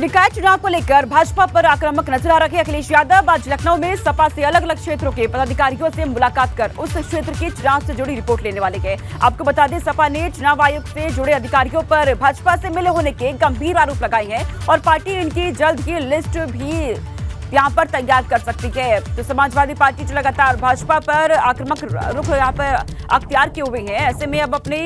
निकाय चुनाव को लेकर भाजपा पर आक्रामक नजर आ रहे अखिलेश यादव आज लखनऊ में सपा से अलग अलग क्षेत्रों के पदाधिकारियों से मुलाकात कर उस क्षेत्र के चुनाव से जुड़ी रिपोर्ट लेने वाले गए। आपको बता दें, सपा ने चुनाव आयोग से जुड़े अधिकारियों पर भाजपा से मिले होने के गंभीर आरोप लगाए हैं और पार्टी इनकी जल्द ही लिस्ट भी यहाँ पर तैयार कर सकती है। तो समाजवादी पार्टी जो लगातार भाजपा पर आक्रामक रुख यहाँ पर अख्तियार किए हुए हैं, ऐसे में अब अपने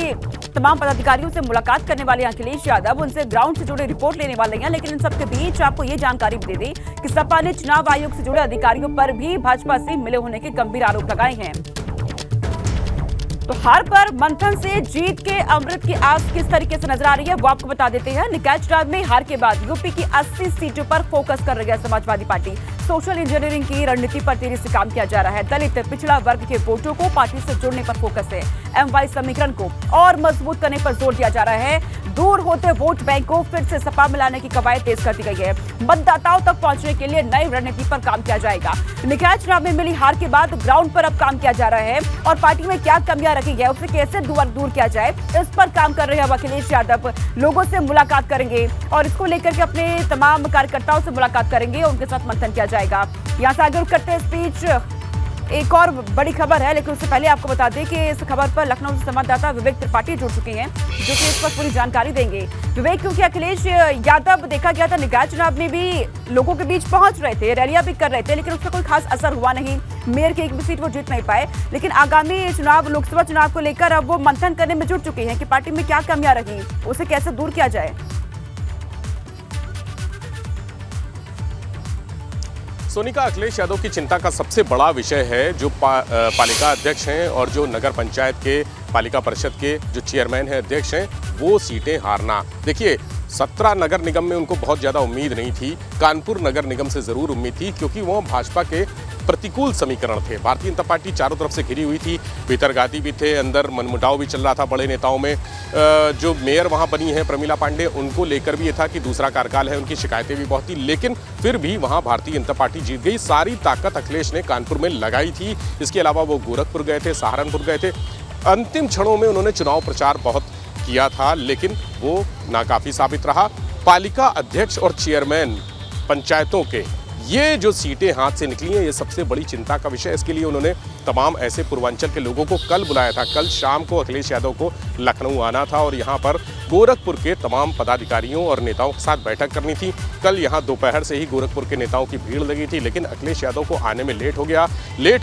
तमाम पदाधिकारियों से मुलाकात करने वाले अखिलेश यादव उनसे ग्राउंड से जुड़े रिपोर्ट लेने वाले हैं। लेकिन इन सबके बीच आपको ये जानकारी भी दे दें कि सपा ने चुनाव आयोग से जुड़े अधिकारियों पर भी भाजपा से मिले होने के गंभीर आरोप लगाए हैं। तो हार पर मंथन से जीत के अमृत की आस किस तरीके से नजर आ रही है वो आपको बता देते हैं। निकाय चुनाव में हार के बाद यूपी की 80 सीटों पर फोकस कर रही है समाजवादी पार्टी। सोशल इंजीनियरिंग की रणनीति पर तेजी से काम किया जा रहा है। दलित पिछड़ा वर्ग के वोटों को पार्टी से जोड़ने पर फोकस है। एमवाई समीकरण को और मजबूत करने पर जोर दिया जा रहा है। दूर होते वोट बैंक को फिर से सपा में लाने की कवायद तेज कर दी गई है। मतदाताओं तक पहुंचने के लिए नई रणनीति पर काम किया जाएगा। निकाय चुनाव में मिली हार के बाद ग्राउंड पर अब काम किया जा रहा है और पार्टी में क्या कमियां रखी है उसे कैसे दूर किया जाए, इस पर काम कर रहे हैं अखिलेश यादव। लोगों से मुलाकात करेंगे और इसको लेकर के अपने तमाम कार्यकर्ताओं से मुलाकात करेंगे और उनके साथ मंथन किया जाएगा। यहाँ से आगे करते स्पीच एक और बड़ी खबर है, लेकिन उससे पहले आपको बता दें कि इस खबर पर लखनऊ से संवाददाता विवेक त्रिपाठी जुड़ चुके हैं जो कि इस पर पूरी जानकारी देंगे। विवेक, क्योंकि अखिलेश यादव देखा गया था निकाय चुनाव में भी लोगों के बीच पहुंच रहे थे, रैलियां भी कर रहे थे, लेकिन उसका कोई खास असर हुआ नहीं। मेयर की एक भी सीट वो जीत नहीं पाए। लेकिन आगामी चुनाव, लोकसभा चुनाव को लेकर अब वो मंथन करने में जुट चुके हैं कि पार्टी में क्या कमियां रही, उसे कैसे दूर किया जाए। सोनिका, अखिलेश यादव की चिंता का सबसे बड़ा विषय है जो पालिका अध्यक्ष हैं और जो नगर पंचायत के पालिका परिषद के जो चेयरमैन हैं, अध्यक्ष हैं, वो सीटें हारना। देखिए, 17 नगर निगम में उनको बहुत ज़्यादा उम्मीद नहीं थी। कानपुर नगर निगम से ज़रूर उम्मीद थी क्योंकि वो भाजपा के प्रतिकूल समीकरण थे। भारतीय जनता पार्टी चारों तरफ से घिरी हुई थी, भीतरघाती भी थे, अंदर मनमुटाव भी चल रहा था बड़े नेताओं में। जो मेयर वहाँ बनी है प्रमिला पांडे, उनको लेकर भी ये था कि दूसरा कार्यकाल है, उनकी शिकायतें भी बहुत थी, लेकिन फिर भी वहाँ भारतीय जनता पार्टी जीत गई। सारी ताकत अखिलेश ने कानपुर में लगाई थी। इसके अलावा वो गोरखपुर गए थे, सहारनपुर गए थे। अंतिम क्षणों में उन्होंने चुनाव प्रचार बहुत किया था, लेकिन वो नाकाफी साबित रहा। पालिका अध्यक्ष और चेयरमैन पंचायतों के ये जो सीटें हाथ से निकली हैं, ये सबसे बड़ी चिंता का विषय है। इसके लिए उन्होंने तमाम ऐसे पूर्वांचल के लोगों को कल बुलाया था। कल शाम को अखिलेश यादव को लखनऊ आना था और यहाँ पर गोरखपुर के तमाम पदाधिकारियों और नेताओं के साथ बैठक करनी थी। कल यहाँ दोपहर से ही गोरखपुर के नेताओं की भीड़ लगी थी, लेकिन अखिलेश यादव को आने में लेट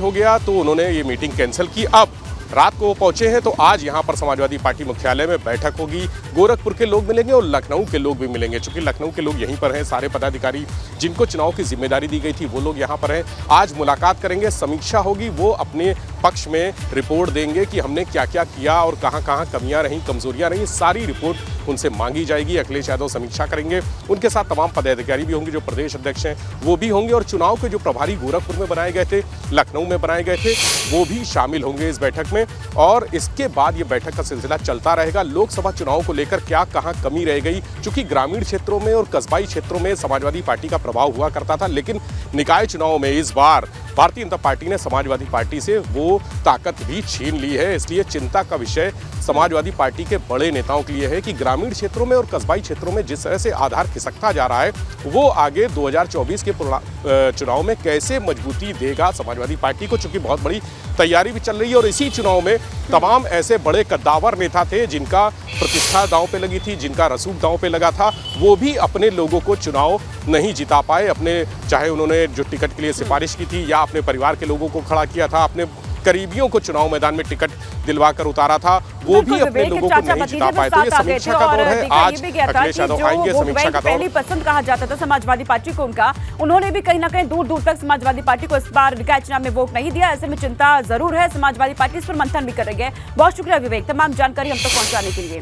हो गया तो उन्होंने ये मीटिंग कैंसिल की। अब रात को वो पहुंचे हैं तो आज यहाँ पर समाजवादी पार्टी मुख्यालय में बैठक होगी। गोरखपुर के लोग मिलेंगे और लखनऊ के लोग भी मिलेंगे। चूंकि लखनऊ के लोग यहीं पर हैं, सारे पदाधिकारी जिनको चुनाव की जिम्मेदारी दी गई थी वो लोग यहाँ पर हैं। आज मुलाकात करेंगे, समीक्षा होगी, वो अपने पक्ष में रिपोर्ट देंगे कि हमने क्या क्या किया और कहाँ कहाँ कमियाँ रहीं, कमजोरियाँ रहीं। सारी रिपोर्ट उनसे मांगी जाएगी। अखिलेश यादव समीक्षा करेंगे, उनके साथ तमाम पदाधिकारी भी होंगे, जो प्रदेश अध्यक्ष हैं वो भी होंगे और चुनाव के जो प्रभारी गोरखपुर में बनाए गए थे, लखनऊ में बनाए गए थे, वो भी शामिल होंगे इस बैठक में। और इसके बाद ये बैठक का सिलसिला चलता रहेगा। लोकसभा चुनाव को लेकर क्या कहाँ कमी रह गई, चूंकि ग्रामीण क्षेत्रों में और कस्बाई क्षेत्रों में समाजवादी पार्टी का प्रभाव हुआ करता था, लेकिन निकाय चुनाव में इस बार भारतीय जनता पार्टी ने समाजवादी पार्टी से वो ताकत भी छीन ली है। इसलिए चिंता का विषय समाजवादी पार्टी के बड़े नेताओं के लिए है कि ग्रामीण क्षेत्रों में और कस्बाई क्षेत्रों में जिस तरह से आधार खिसकता जा रहा है, वो आगे 2024 के चुनाव में कैसे मजबूती देगा समाजवादी पार्टी को। चूंकि बहुत बड़ी तैयारी भी चल रही है और इसी चुनाव में तमाम ऐसे बड़े कद्दावर नेता थे जिनका प्रतिष्ठा दांव पे लगी थी, जिनका रसूख दांव पे लगा था, वो भी अपने लोगों को चुनाव नहीं जिता पाए। अपने, चाहे उन्होंने जो टिकट के लिए सिफारिश की थी या अपने परिवार के लोगों को खड़ा किया था, अपने करीबियों को चुनाव मैदान में टिकट दिलवा कर उतारा था, वो भी अपने लोगों को नहीं जिता पाए। तो ये समीक्षा का दौर है। आज अखिलेश यादव आएंगे, समीक्षा का दौर। पहली पसंद कहा जाता था समाजवादी पार्टी को उनका, उन्होंने भी कहीं ना कहीं दूर दूर तक समाजवादी पार्टी को इस बार निकाय चुनाव में वोट नहीं दिया। ऐसे में चिंता जरूर है। समाजवादी पार्टी इस पर मंथन भी कर रही है। बहुत शुक्रिया विवेक, तमाम जानकारी हम तक पहुंचाने के लिए।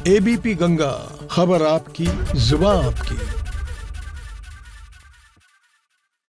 एबीपी गंगा, खबर आपकी, जुबान आपकी।